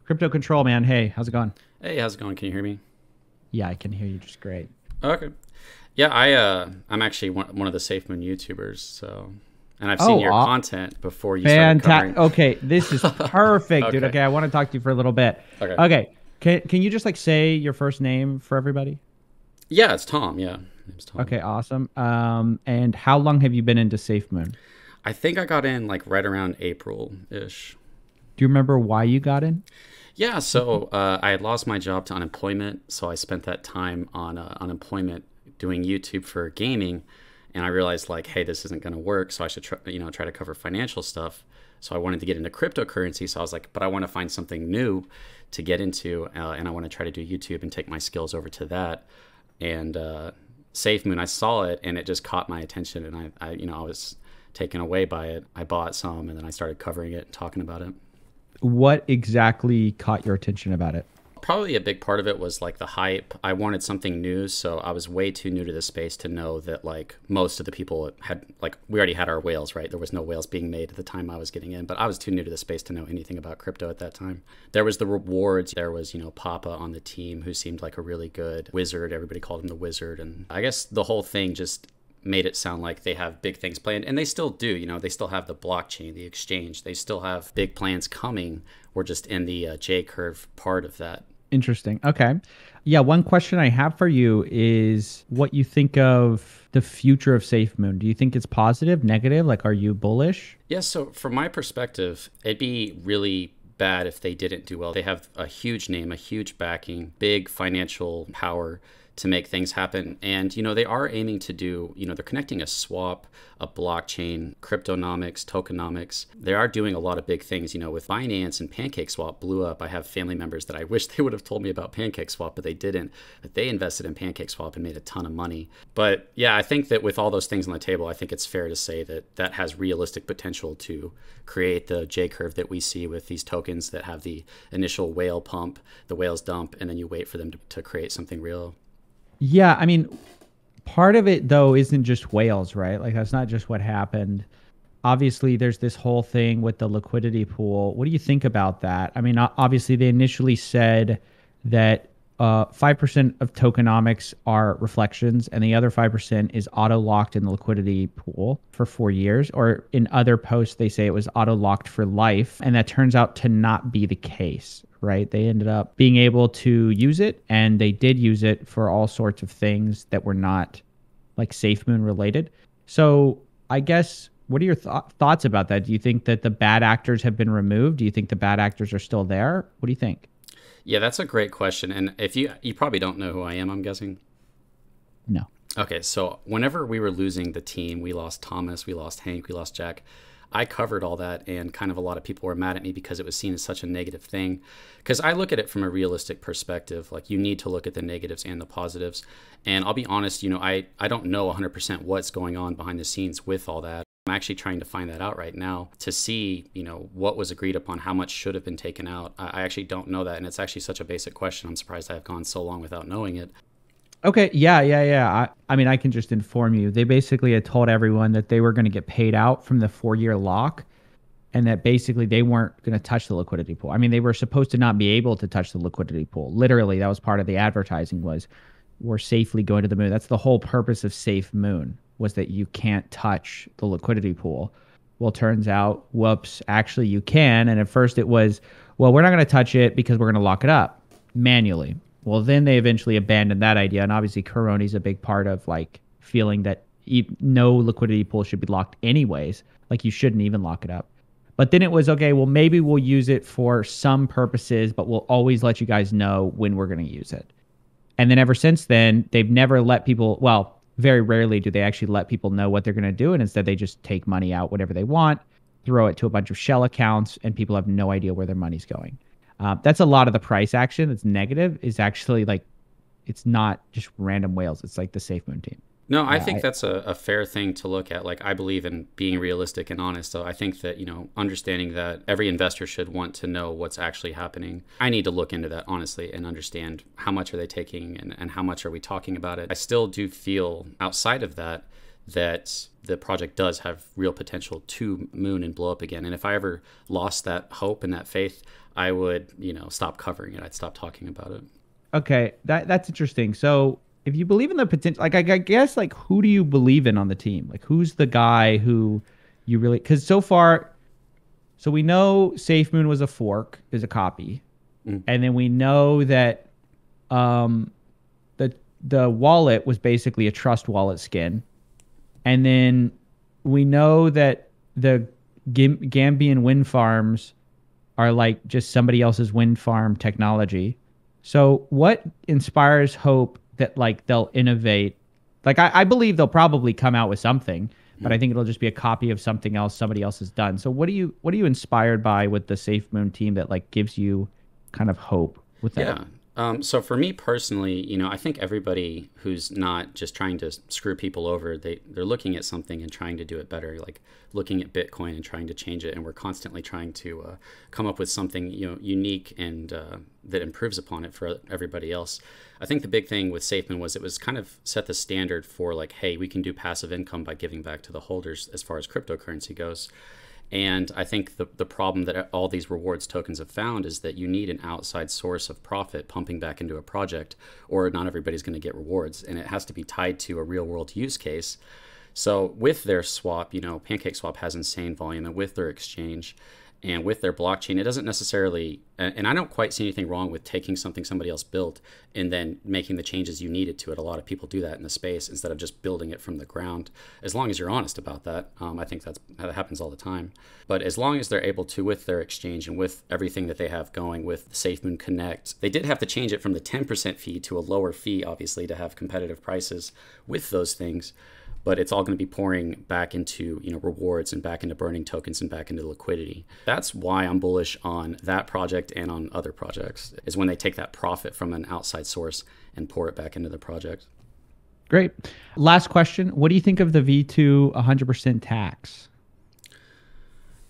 Crypto Control, man. Hey, how's it going? Hey, how's it going? Can you hear me? Yeah, I can hear you just great. Okay. Yeah, I'm actually one of the Safemoon YouTubers, so and I've seen Oh, your content before you started fantastic. covering. Okay, this is perfect, dude. Okay. Okay, I want to talk to you for a little bit. Okay. Okay, can you just like say your first name for everybody? Yeah, it's Tom. Yeah, my name's Tom. Okay, awesome. And how long have you been into SafeMoon? I think I got in like right around April-ish. Do you remember why you got in? Yeah, so I had lost my job to unemployment, so I spent that time on unemployment doing YouTube for gaming, and I realized like, hey, this isn't going to work, so I should try to cover financial stuff. So I wanted to get into cryptocurrency, so I was like, but I want to find something new to get into, and I want to try to do YouTube and take my skills over to that. And SafeMoon, I saw it, and it just caught my attention, and I was taken away by it. I bought some, and then I started covering it and talking about it. What exactly caught your attention about it? Probably a big part of it was like the hype. I wanted something new, so I was way too new to the space to know that like most of the people had like we already had our whales, right? There was no whales being made at the time I was getting in, but I was too new to the space to know anything about crypto at that time. There was the rewards. There was, Papa on the team who seemed like a really good wizard. Everybody called him the wizard, and I guess the whole thing just made it sound like they have big things planned, and they still do. They still have the blockchain, the exchange. They still have big plans coming. We're just in the J curve part of that. Interesting. Okay. Yeah, one question I have for you is what you think of the future of SafeMoon. Do you think it's positive, negative? Like, are you bullish? Yeah, so from my perspective, it'd be really bad if they didn't do well. They have a huge name, a huge backing, big financial power to make things happen. And, they are aiming to do, they're connecting a swap, a blockchain, cryptonomics, tokenomics. They are doing a lot of big things, with Binance and PancakeSwap blew up. I have family members that I wish they would have told me about PancakeSwap, but they didn't. But they invested in PancakeSwap and made a ton of money. But yeah, I think that with all those things on the table, I think it's fair to say that that has realistic potential to create the J curve that we see with these tokens that have the initial whale pump, the whales dump, and then you wait for them to create something real. Yeah, I mean, part of it though isn't just whales, right? Like that's not just what happened. Obviously, there's this whole thing with the liquidity pool. What do you think about that? I mean, obviously, they initially said that 5% of tokenomics are reflections, and the other 5% is auto locked in the liquidity pool for 4 years. Or in other posts, they say it was auto locked for life, and that turns out to not be the case. Right? They ended up being able to use it, and they did use it for all sorts of things that were not like SafeMoon related. So I guess, what are your thoughts about that? Do you think that the bad actors have been removed? Do you think the bad actors are still there? What do you think? Yeah, that's a great question. And if you probably don't know who I am, I'm guessing. No. Okay, so whenever we were losing the team, we lost Thomas, we lost Hank, we lost Jack. I covered all that, and kind of a lot of people were mad at me because it was seen as such a negative thing. Because I look at it from a realistic perspective. Like, you need to look at the negatives and the positives. And I'll be honest, I don't know 100% what's going on behind the scenes with all that. I'm actually trying to find that out right now to see, what was agreed upon, how much should have been taken out. I actually don't know that, and it's actually such a basic question. I'm surprised I've gone so long without knowing it. Okay. Yeah. I mean, I can just inform you. They basically had told everyone that they were going to get paid out from the 4 year lock, and that basically they weren't going to touch the liquidity pool. I mean, they were supposed to not be able to touch the liquidity pool. Literally, that was part of the advertising was we're safely going to the moon. That's the whole purpose of Safe Moon, was that you can't touch the liquidity pool. Well, turns out, whoops, actually you can. And at first it was, well, we're not going to touch it because we're going to lock it up manually. Well, then they eventually abandoned that idea. And obviously Coroni's a big part of like feeling that no liquidity pool should be locked anyways. Like you shouldn't even lock it up. But then it was, okay, well, maybe we'll use it for some purposes, but we'll always let you guys know when we're going to use it. And then ever since then, they've never let people, well, very rarely do they actually let people know what they're going to do. And instead they just take money out, whatever they want, throw it to a bunch of shell accounts, and people have no idea where their money's going. That's a lot of the price action that's negative is actually like, it's not just random whales. It's like the SafeMoon team. No, I think that's a fair thing to look at. Like, I believe in being realistic and honest. So I think that, understanding that every investor should want to know what's actually happening. I need to look into that honestly and understand how much are they taking and how much are we talking about it. I still do feel outside of that the project does have real potential to moon and blow up again. And if I ever lost that hope and that faith, I would, stop covering it. I'd stop talking about it. Okay, that's interesting. So if you believe in the potential, like I guess, like who do you believe in on the team? Like who's the guy who you really? Because so far, so we know Safemoon was a fork, is a copy, and then we know that the wallet was basically a trust wallet skin, and then we know that the Gambian wind farms are like just somebody else's wind farm technology. So what inspires hope that like they'll innovate? Like I believe they'll probably come out with something, but I think it'll just be a copy of something else somebody else has done. So what are you inspired by with the Safemoon team that like gives you kind of hope with that? Yeah. So for me personally, I think everybody who's not just trying to screw people over, they're looking at something and trying to do it better, like looking at Bitcoin and trying to change it. And we're constantly trying to come up with something, unique and that improves upon it for everybody else. I think the big thing with Safemoon was it was kind of set the standard for like, hey, we can do passive income by giving back to the holders as far as cryptocurrency goes. And I think the problem that all these rewards tokens have found is that you need an outside source of profit pumping back into a project, or not everybody's going to get rewards. And it has to be tied to a real world use case. So with their swap, PancakeSwap has insane volume, and with their exchange and with their blockchain, it doesn't necessarily, and I don't quite see anything wrong with taking something somebody else built and then making the changes you needed to it. A lot of people do that in the space instead of just building it from the ground. As long as you're honest about that, I think that happens all the time. But as long as they're able to, with their exchange and with everything that they have going with Safemoon Connect, they did have to change it from the 10% fee to a lower fee, obviously, to have competitive prices with those things. But it's all going to be pouring back into rewards and back into burning tokens and back into liquidity. That's why I'm bullish on that project and on other projects, is when they take that profit from an outside source and pour it back into the project. Great. Last question. What do you think of the V2 100% tax?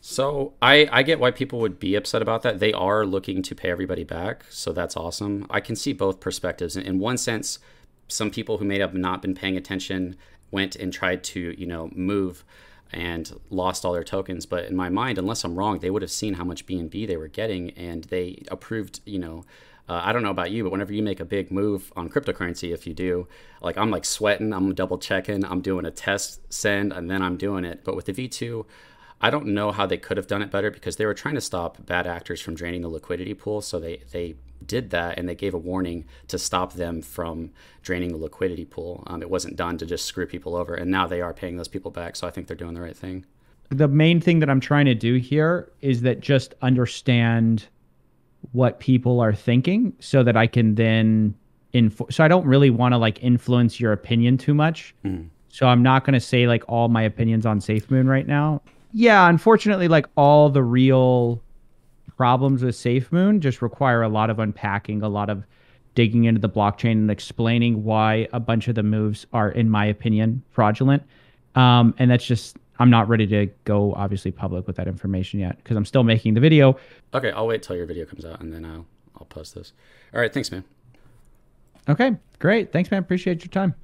So I get why people would be upset about that. They are looking to pay everybody back, so that's awesome. I can see both perspectives. In one sense, some people who may have not been paying attention went and tried to, move and lost all their tokens. But in my mind, unless I'm wrong, they would have seen how much BNB they were getting, and they approved, I don't know about you, but whenever you make a big move on cryptocurrency, if you do, like I'm like sweating, I'm double checking, I'm doing a test send, and then I'm doing it. But with the V2, I don't know how they could have done it better, because they were trying to stop bad actors from draining the liquidity pool. So they did that, and they gave a warning to stop them from draining the liquidity pool. It wasn't done to just screw people over, and now they are paying those people back. So I think they're doing the right thing. The main thing that I'm trying to do here is that just understand what people are thinking so that I can then so I don't really want to like influence your opinion too much. So I'm not going to say like all my opinions on Safemoon right now. Yeah, unfortunately, like all the real problems with Safemoon just require a lot of unpacking, a lot of digging into the blockchain and explaining why a bunch of the moves are, in my opinion, fraudulent. And that's just, I'm not ready to go obviously public with that information yet, because I'm still making the video. Okay, I'll wait till your video comes out, and then I'll post this. All right, thanks, man. Okay, great. Thanks, man. Appreciate your time.